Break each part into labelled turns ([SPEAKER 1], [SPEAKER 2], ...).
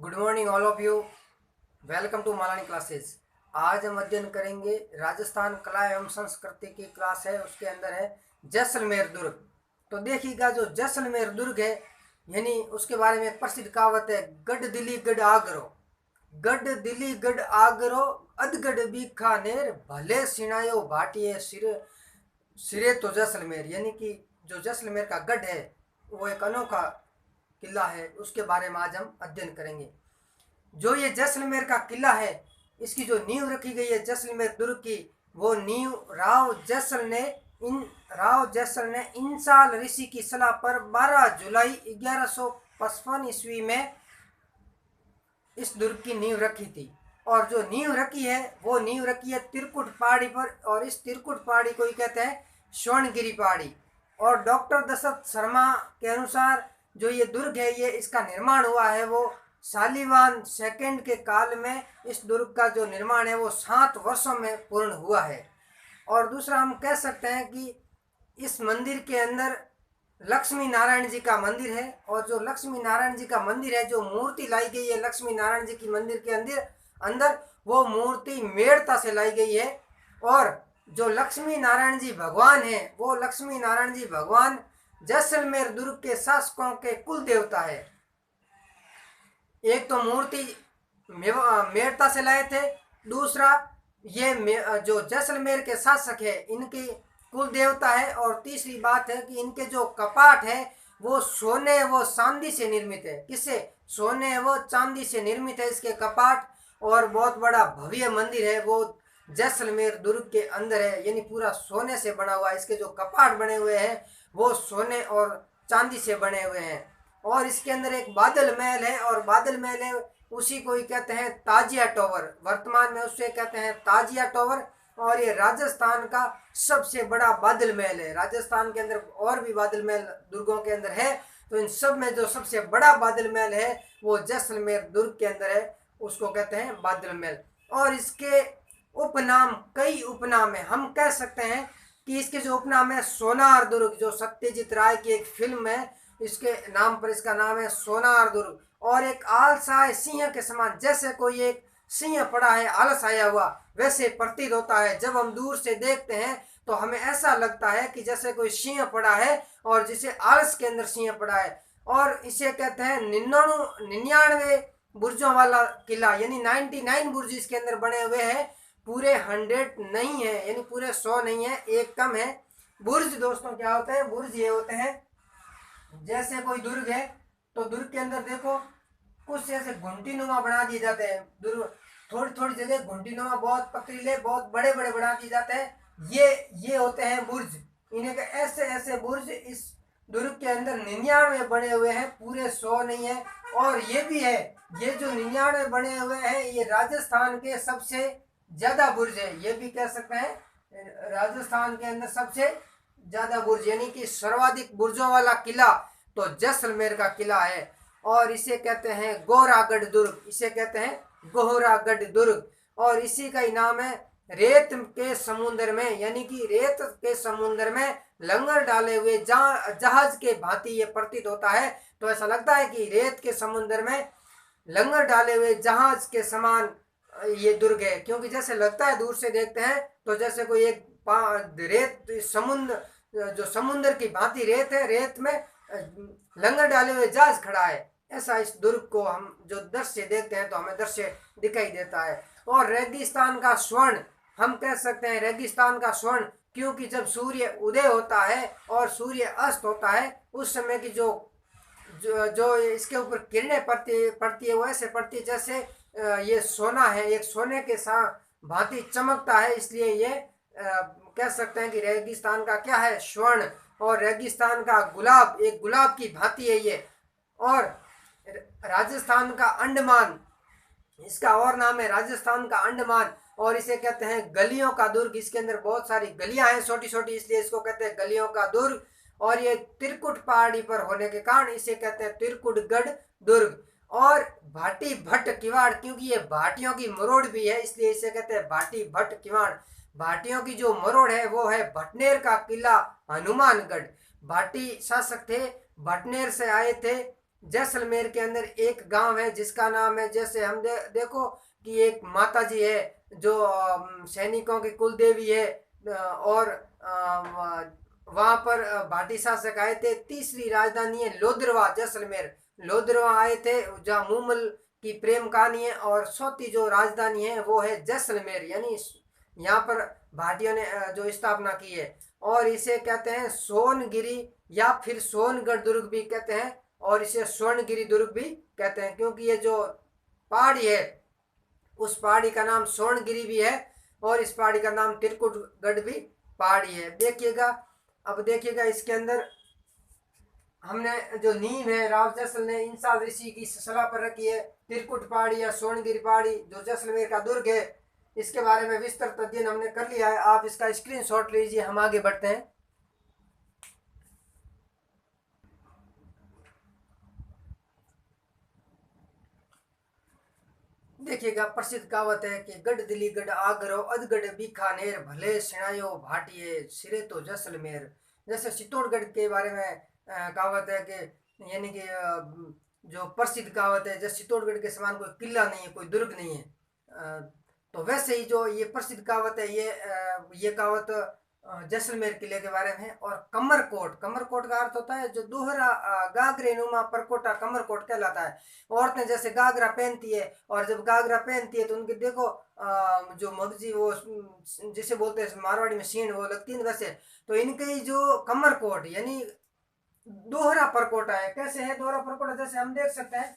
[SPEAKER 1] Good morning all of you. Welcome to Malani classes. आज हम अध्ययन करेंगे राजस्थान कला एवं संस्कृति की क्लास है, उसके अंदर है जैसलमेर दुर्ग। तो देखिएगा, जो जैसलमेर दुर्ग है यानी उसके बारे में एक प्रसिद्ध कहावत है, गढ़ दिल्ली गढ़ आगरो। गढ़ दिल्ली गढ़ आगरो अधगढ़ बीकानेर भले सिणायो भाटिए सिरे सिरे तो जैसलमेर। यानी कि जो जैसलमेर का गढ़ है वो एक अनोखा किला है, उसके बारे में आज हम अध्ययन करेंगे। जो ये जैसलमेर का किला है, इसकी जो नींव रखी गई है जैसलमेर दुर्ग की, वो नींव राव जैसल ने इंसाल ऋषि की सलाह पर 12 जुलाई 1155 ईस्वी में इस दुर्ग की नींव रखी थी। और जो नींव रखी है वो नींव रखी है त्रिकुट पहाड़ी पर, और इस त्रिकुट पहाड़ी को ही कहते हैं स्वर्णगिरी पहाड़ी। और डॉक्टर दशरथ शर्मा के अनुसार जो ये दुर्ग है, ये इसका निर्माण हुआ है वो शालिवान सेकंड के काल में। इस दुर्ग का जो निर्माण है वो 7 वर्षों में पूर्ण हुआ है। और दूसरा हम कह सकते हैं कि इस मंदिर के अंदर लक्ष्मी नारायण जी का मंदिर है, और जो लक्ष्मी नारायण जी का मंदिर है, जो मूर्ति लाई गई है लक्ष्मी नारायण जी की मंदिर के अंदर वो मूर्ति मेड़ता से लाई गई है। और जो लक्ष्मी नारायण जी भगवान है, वो लक्ष्मी नारायण जी भगवान जैसलमेर दुर्ग के शासकों के कुल देवता है। एक तो मूर्ति मेड़ता से लाए थे, दूसरा ये जो जैसलमेर के शासक है इनकी कुल देवता है, और तीसरी बात है कि इनके जो कपाट है वो सोने व चांदी से निर्मित है। किससे? सोने व चांदी से निर्मित है इसके कपाट। और बहुत बड़ा भव्य मंदिर है वो जैसलमेर दुर्ग के अंदर है, यानी पूरा सोने से बना हुआ है। इसके जो कपाट बने हुए हैं वो सोने और चांदी से बने हुए हैं। और इसके अंदर एक बादल महल है, और बादल महल है उसी को ही कहते हैं ताजिया टावर। वर्तमान में उसे कहते हैं ताजिया टावर। और ये राजस्थान का सबसे बड़ा बादल महल है। राजस्थान के अंदर और भी बादल महल दुर्गों के अंदर है, तो इन सब में जो सबसे बड़ा बादल महल है वो जैसलमेर दुर्ग के अंदर है, उसको कहते हैं बादल महल। और इसके उपनाम, कई उपनाम है। हम कह सकते हैं कि इसके जो उपनाम है सोनार दुर्ग, जो सत्यजीत राय की एक फिल्म है, इसके नाम पर इसका नाम है सोनार दुर्ग। और एक आलसाय सिंह के समान, जैसे कोई एक सिंह पड़ा है आलस आया हुआ, वैसे प्रतीत होता है। जब हम दूर से देखते हैं तो हमें ऐसा लगता है कि जैसे कोई सिंह पड़ा है, और जिसे आलस के अंदर सिंह पड़ा है। और इसे कहते हैं 99 बुर्जों वाला किला, यानी 99 बुर्ज इसके अंदर बने हुए हैं। पूरे 100 नहीं है, यानी पूरे 100 नहीं है, एक कम है। बुर्ज दोस्तों क्या होते हैं? बुर्ज ये होते हैं, जैसे कोई दुर्ग है तो दुर्ग के अंदर देखो कुछ ऐसे घुंटी नुमा बना दिए जाते हैं। दुर्ग थोड़ी थोड़ी जगह घुंटी नुमा, बहुत पथरीले, बहुत बड़े बड़े बना दिए जाते हैं। ये होते हैं बुर्ज। इन्हें ऐसे ऐसे बुर्ज इस दुर्ग के अंदर 99 बने हुए हैं, पूरे 100 नहीं है। और ये भी है, ये जो 99 बने हुए हैं ये राजस्थान के सबसे ज्यादा बुर्ज है। ये भी कह सकते हैं राजस्थान के अंदर सबसे ज्यादा बुर्ज, यानी कि सर्वाधिक बुर्जों वाला किला तो जैसलमेर का किला है। और इसे कहते हैं गोहरागढ़ दुर्ग, इसे कहते हैं गोहरागढ़ दुर्ग। और इसी का ही नाम है रेत के समुद्र में, यानी कि रेत के समुद्र में लंगर डाले हुए जहाज के भांति ये प्रतीत होता है। तो ऐसा लगता है कि रेत के समुद्र में लंगर डाले हुए जहाज के समान ये दुर्ग है, क्योंकि जैसे लगता है दूर से देखते हैं तो जैसे कोई एक रेत समुद्र, जो समुद्र की भांति रेत है, रेत में लंगर डाले हुए जहाज खड़ा है, ऐसा इस दुर्ग को हम जो दृश्य देखते हैं तो हमें दृश्य दिखाई देता है। और रेगिस्तान का स्वर्ण, हम कह सकते हैं रेगिस्तान का स्वर्ण, क्योंकि जब सूर्य उदय होता है और सूर्य अस्त होता है उस समय की जो जो जो इसके ऊपर किरणें पड़ती है वो ऐसे पड़ती है जैसे ये सोना है, एक सोने के साथ भांति चमकता है। इसलिए ये कह सकते हैं कि रेगिस्तान का क्या है? स्वर्ण। और रेगिस्तान का गुलाब, एक गुलाब की भांति है ये। और राजस्थान का अंडमान, इसका और नाम है राजस्थान का अंडमान। और इसे कहते हैं गलियों का दुर्ग। इसके अंदर बहुत सारी गलियां हैं छोटी छोटी, इसलिए इसको कहते हैं गलियों का दुर्ग। और ये त्रिकुट पहाड़ी पर होने के कारण इसे कहते हैं त्रिकुटगढ़ दुर्ग। और भाटी भट्ट किवाड़, क्योंकि ये भाटियों की मरोड़ भी है इसलिए इसे कहते हैं भाटी भट्ट किवाड़। भाटियों की जो मरोड़ है वो है भटनेर का किला हनुमानगढ़। भाटी शासक थे, भटनेर से आए थे, जैसलमेर के अंदर एक गांव है जिसका नाम है, जैसे हम देखो कि एक माता जी है जो सैनिकों की कुल देवी है, और वहां पर भाटी शासक आए थे। तीसरी राजधानी है लोधरवा, जैसलमेर लोधरवा आए थे, जहाँ मूमल की प्रेम कहानी है। और चौथी जो राजधानी है वो है जैसलमेर, यानी यहाँ पर भाटियों ने जो स्थापना की है। और इसे कहते हैं सोनगिरी या फिर सोनगढ़ दुर्ग भी कहते हैं, और इसे स्वर्णगिरी दुर्ग भी कहते हैं, क्योंकि ये जो पहाड़ी है उस पहाड़ी का नाम स्वर्णगिरी भी है, और इस पहाड़ी का नाम त्रिकुटगढ़ भी पहाड़ी है। देखिएगा, अब देखिएगा इसके अंदर हमने जो नींव है राव जैसल ने इंसाल ऋषि की सलाह पर रखी है। त्रिकुट पहाड़ी या सोनगिरी पहाड़ी जो जैसलमेर का दुर्ग है, इसके बारे में विस्तृत अध्ययन हमने कर लिया है। आप इसका स्क्रीनशॉट लीजिए, हम आगे बढ़ते हैं। देखिएगा, प्रसिद्ध कहावत है कि गढ़ दिल्ली गढ़ आगरो अधगढ़ बीकानेर भले सिणायो भाटिए सिरे तो जैसलमेर। जैसे चित्तौड़गढ़ के बारे में कहावत है कि यानी कि जो प्रसिद्ध कहावत है, जैसे चित्तौड़गढ़ के समान कोई किला नहीं है, कोई दुर्ग नहीं है। तो वैसे ही जो ये प्रसिद्ध कहावत है, ये कहावत जैसलमेर किले के बारे में है। और कमरकोट, कमरकोट का अर्थ होता है जो दोहरा गागरे नुमा परकोटा, कमरकोट कहलाता है। औरतें जैसे गागरा पहनती है, और जब गागरा पहनती है तो उनके देखो जो मगजी वो जिसे बोलते हैं मारवाड़ी में सीण वो लगती है वैसे। तो इनके जो कमरकोट यानी दोहरा परकोटा है। कैसे है दोहरा परकोटा? जैसे हम देख सकते हैं,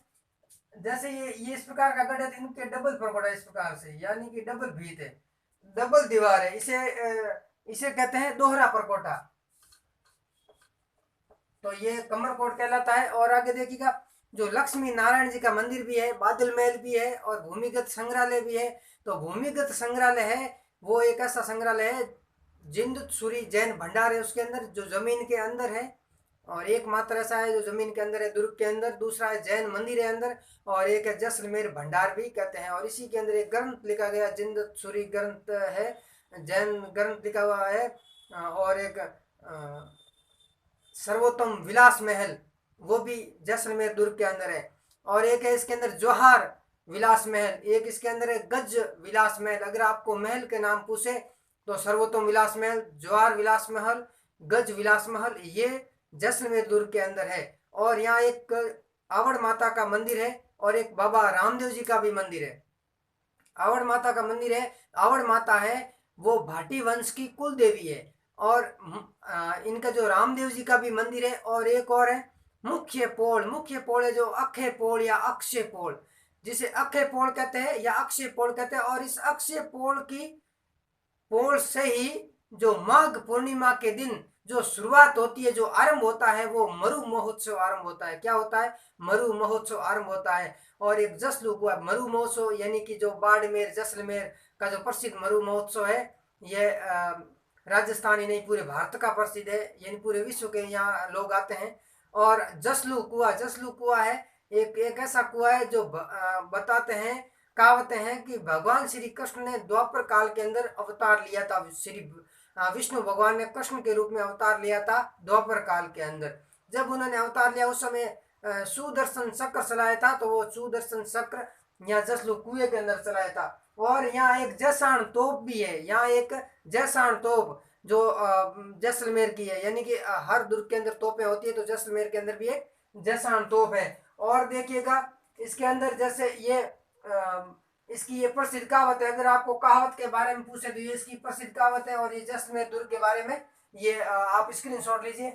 [SPEAKER 1] जैसे ये इस प्रकार का गढ़ है, इनके डबल परकोटा इस प्रकार से, यानी कि डबल भीत है, डबल दीवार है, इसे कहते हैं दोहरा परकोटा। तो ये कमरकोट कहलाता है। और आगे देखिएगा, जो लक्ष्मी नारायण जी का मंदिर भी है, बादल महल भी है, और भूमिगत संग्रहालय भी है। तो भूमिगत संग्रहालय है वो एक ऐसा संग्रहालय है, जिंदसूरी जैन भंडार है उसके अंदर, जो जमीन के अंदर है, और एक मात्र ऐसा है जो जमीन के अंदर है दुर्ग के अंदर। दूसरा है जैन मंदिर है अंदर, और एक है जैसलमेर भंडार भी कहते हैं। और इसी के अंदर एक ग्रंथ लिखा गया, जिंदसूरी ग्रंथ है, जैन ग्रंथ लिखा हुआ है। और एक सर्वोत्तम विलास महल, वो भी जैसलमेर दुर्ग के अंदर है। और एक है इसके अंदर जौहार विलास महल, एक इसके अंदर है गज विलास महल। अगर आपको महल के नाम पूछे तो सर्वोत्तम विलास महल, जौहार विलास महल, गज विलास महल, ये जैसलमेर दुर्ग के अंदर है। और यहाँ एक आवड़ माता का मंदिर है, और एक बाबा रामदेव जी का भी मंदिर है। आवड़ माता का मंदिर है, आवड़ माता है वो भाटी वंश की कुल देवी है। और इनका जो रामदेव जी का भी मंदिर है। और एक और है मुख्य पोल, मुख्य पोल है जो अक्षय पोल या अक्षय पोल, जिसे अक्षय पोल कहते हैं या अक्षय पोल कहते हैं। और इस अक्षय पोल की पोल से ही जो माघ पूर्णिमा के दिन जो शुरुआत होती है, जो आरंभ होता है, वो मरु महोत्सव आरंभ होता है। क्या होता है? मरु महोत्सव आरंभ होता है। और एक जसलू हुआ मरु महोत्सव, यानी कि जो बाड़मेर जैसलमेर का जो प्रसिद्ध मरु महोत्सव है, यह राजस्थान ही नहीं पूरे भारत का प्रसिद्ध है, यानी पूरे विश्व के यहाँ लोग आते हैं। और जसलू कुआ, जसलू कुआ है एक ऐसा कुआ है जो बताते हैं, कहावतें हैं कि भगवान श्री कृष्ण ने द्वापर काल के अंदर अवतार लिया था। श्री विष्णु भगवान ने कृष्ण के रूप में अवतार लिया था द्वापर काल के अंदर। जब उन्होंने अवतार लिया उस समय सुदर्शन चक्र चलाया था, तो वो सुदर्शन चक्र यहाँ जसलू कुएं के अंदर चलाया था। और यहाँ एक जैसाण तोप भी है, यहाँ एक जैसाण तोप जो जैसलमेर की है, यानी कि हर दुर्ग के अंदर तोपें होती है, तो जैसलमेर के अंदर भी एक जैसाण तोप है। और देखिएगा इसके अंदर जैसे ये इसकी ये प्रसिद्ध कहावत है। अगर आपको कहावत के बारे में पूछे तो ये इसकी प्रसिद्ध कहावत है। और ये जैसलमेर दुर्ग के बारे में ये आप स्क्रीनशॉट लीजिए।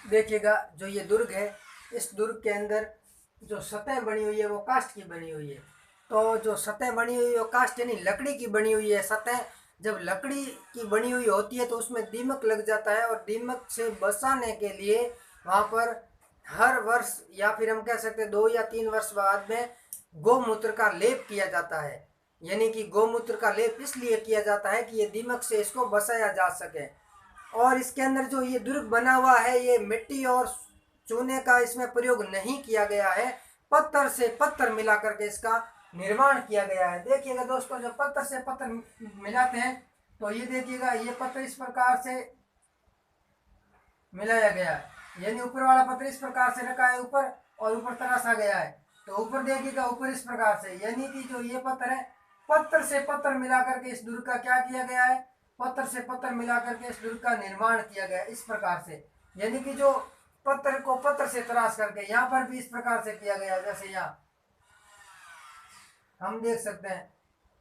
[SPEAKER 1] देखिएगा, जो ये दुर्ग है, इस दुर्ग के अंदर जो सतह बनी हुई है वो काष्ठ की बनी हुई है। तो जो सतह बनी हुई है वो काष्ठ यानी लकड़ी की बनी हुई है सतह। जब लकड़ी की बनी हुई होती है तो उसमें दीमक लग जाता है, और दीमक से बचाने के लिए वहाँ पर हर वर्ष या फिर हम कह सकते हैं 2 या 3 वर्ष बाद में गौमूत्र का लेप किया जाता है। यानी कि गौमूत्र का लेप इसलिए किया जाता है कि ये दीमक से इसको बचाया जा सके। और इसके अंदर जो ये दुर्ग बना हुआ है, ये मिट्टी और चूने का इसमें प्रयोग नहीं किया गया है, पत्थर से पत्थर मिला करके इसका निर्माण किया गया है। देखिएगा दोस्तों, जब पत्थर से पत्थर मिलाते हैं तो ये देखिएगा, ये पत्थर इस प्रकार से मिलाया गया है, यानी ऊपर वाला पत्थर इस प्रकार से रखा है ऊपर, और ऊपर तराशा गया है। तो ऊपर देखिएगा, ऊपर इस प्रकार से, यानी कि जो ये पत्थर है, पत्थर से पत्थर मिला करके इस दुर्ग का क्या किया गया है, पत्थर से पत्थर मिला करके इस दुर्ग का निर्माण किया गया इस प्रकार से। यानी कि जो पत्थर को पत्थर से तराश करके, यहाँ पर भी इस प्रकार से किया गया, जैसे यहाँ हम देख सकते हैं,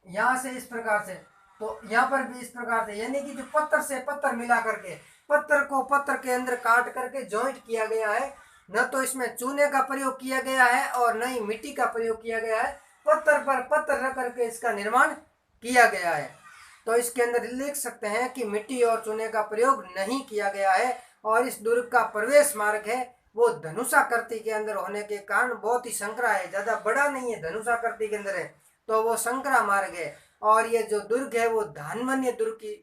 [SPEAKER 1] यहाँ से इस प्रकार से, तो यहाँ पर भी इस प्रकार से, यानी कि जो पत्थर से पत्थर मिला करके, पत्थर को पत्थर के अंदर काट करके जॉइंट किया गया है। न तो इसमें चूने का प्रयोग किया गया है और न ही मिट्टी का प्रयोग किया गया है, पत्थर पर पत्थर रख करके इसका निर्माण किया गया है। तो इसके अंदर लिख सकते हैं कि मिट्टी और चूने का प्रयोग नहीं किया गया है। और इस दुर्ग का प्रवेश मार्ग है वो धनुषाकृति के अंदर होने के कारण बहुत ही संकरा है, ज्यादा बड़ा नहीं है, धनुषाकृति के अंदर है, तो वो संकरा मार्ग है। और ये जो दुर्ग है वो धान्वन्य दुर्ग की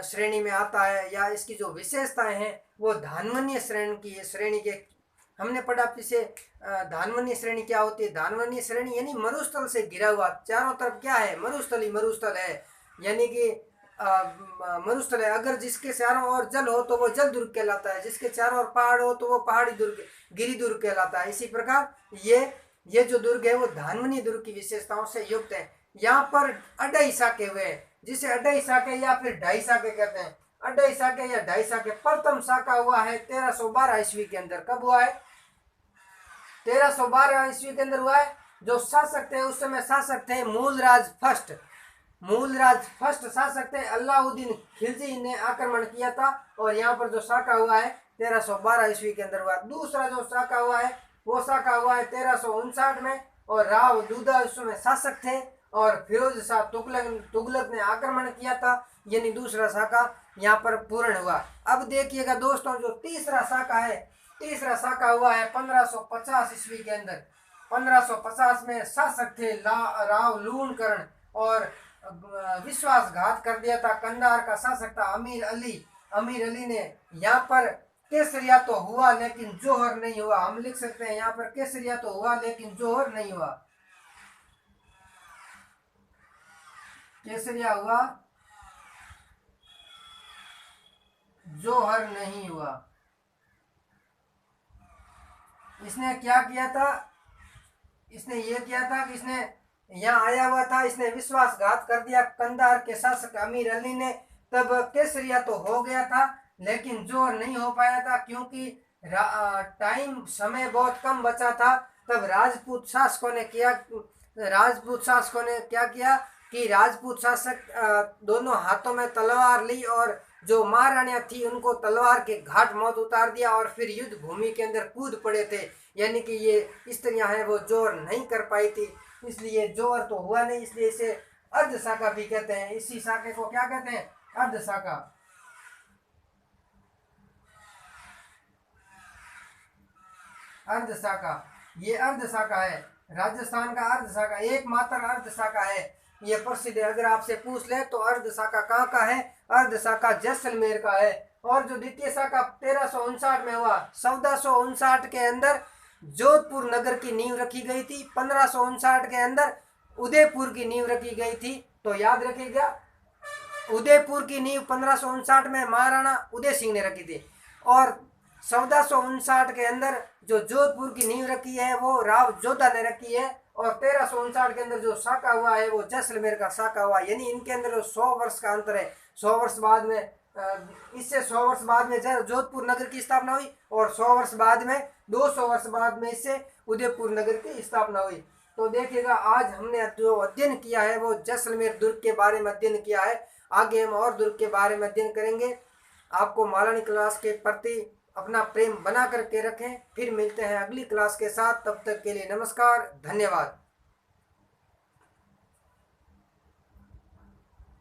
[SPEAKER 1] श्रेणी में आता है, या इसकी जो विशेषताएं हैं वो धान्वन्य श्रेणी के हमने पढ़ा पीछे। धान्वन्य श्रेणी क्या होती है? धान्वन्य श्रेणी यानी मरुस्थल से घिरा हुआ, चारों तरफ क्या है? मरुस्थल ही मरुस्थल है, यानी कि मरुस्थल है। अगर जिसके चारों ओर जल हो तो वो जल दुर्ग कहलाता है, जिसके चारों ओर पहाड़ हो तो वो पहाड़ी दुर्ग, गिरी दुर्ग कहलाता है। इसी प्रकार ये जो दुर्ग है वो धान्वनी दुर्ग की विशेषताओं से युक्त है। यहाँ पर अढ़ाई शाखे हुए हैं, जिसे अढ़ाई शाखे या फिर ढाई शाखे कहते हैं। अढ़ाई शाखे या ढाई शाखे, प्रथम शाखा हुआ है 1312 ईस्वी के अंदर। कब हुआ है? 1312 ईस्वी के अंदर हुआ है। जो शासक थे उस समय, शासक थे मूलराज फर्स्ट शासक थे अलाउद्दीन खिलजी ने आक्रमण किया था, और यहाँ पर जो शाखा हुआ है 1312 ईस्वी के अंदर हुआ। दूसरा जो शाखा हुआ है वो शाखा हुआ है 1359 में, और राव दूधा उस समय शासक थे, और फिरोज शाह तुगलक ने आक्रमण किया था, यानी दूसरा शाखा यहाँ पर पूर्ण हुआ। अब देखिएगा दोस्तों, जो तीसरा शाखा है, तीसरा शाखा हुआ है 1550 ईस्वी के अंदर। 1550 में शासक थे राव लूणकरण, और विश्वासघात कर दिया था। कंधार का शासक था अमीर अली ने। यहाँ पर केसरिया तो हुआ लेकिन जोहर नहीं हुआ। हम लिख सकते हैं यहाँ पर केसरिया तो हुआ लेकिन जोहर नहीं हुआ। केसरिया हुआ, जोहर नहीं हुआ। इसने क्या किया था? इसने ये किया था कि इसने यहाँ आया हुआ था, इसने विश्वासघात कर दिया कंधार के शासक अमीर अली ने। तब केसरिया तो हो गया था लेकिन जोहर नहीं हो पाया था, क्योंकि समय बहुत कम बचा था। तब राजपूत शासकों ने क्या किया कि राजपूत शासक दोनों हाथों में तलवार ली, और जो महारानियां थी उनको तलवार के घाट मौत उतार दिया, और फिर युद्ध भूमि के अंदर कूद पड़े थे। यानी कि ये स्त्रियां हैं वो जोर नहीं कर पाई थी, इसलिए जोर तो हुआ नहीं, इसलिए इसे अर्ध शाखा भी कहते हैं। इसी शाखे को क्या कहते हैं? अर्ध शाखा। अर्ध शाखा, ये अर्ध शाखा है, राजस्थान का अर्ध शाखा, एकमात्र अर्ध शाखा है, ये प्रसिद्ध है। अगर आपसे पूछ ले तो अर्ध शाखा कहाँ का है? अर्ध शाखा जैसलमेर का है। और जो द्वितीय शाखा 1359 में हुआ, 1459 के अंदर जोधपुर नगर की नींव रखी गई थी, 1559 के अंदर उदयपुर की नींव रखी गई थी। तो याद रखिएगा, उदयपुर की नींव 1559 में महाराणा उदय सिंह ने रखी थी, और 1459 के अंदर जो जोधपुर की नींव रखी है वो राव जोधा ने रखी है, और 1359 के अंदर जो शाखा हुआ है वो जैसलमेर का शाखा हुआ। यानी इनके अंदर 100 वर्ष का अंतर है। 100 वर्ष बाद में इससे 100 वर्ष बाद में जोधपुर नगर की स्थापना हुई, और 100 वर्ष बाद में 200 वर्ष बाद में इससे उदयपुर नगर की स्थापना हुई। तो देखिएगा, आज हमने जो अध्ययन किया है वो जैसलमेर दुर्ग के बारे में अध्ययन किया है। आगे हम और दुर्ग के बारे में अध्ययन करेंगे। आपको मालानी क्लास के प्रति अपना प्रेम बना करके रखें। फिर मिलते हैं अगली क्लास के साथ, तब तक के लिए नमस्कार, धन्यवाद।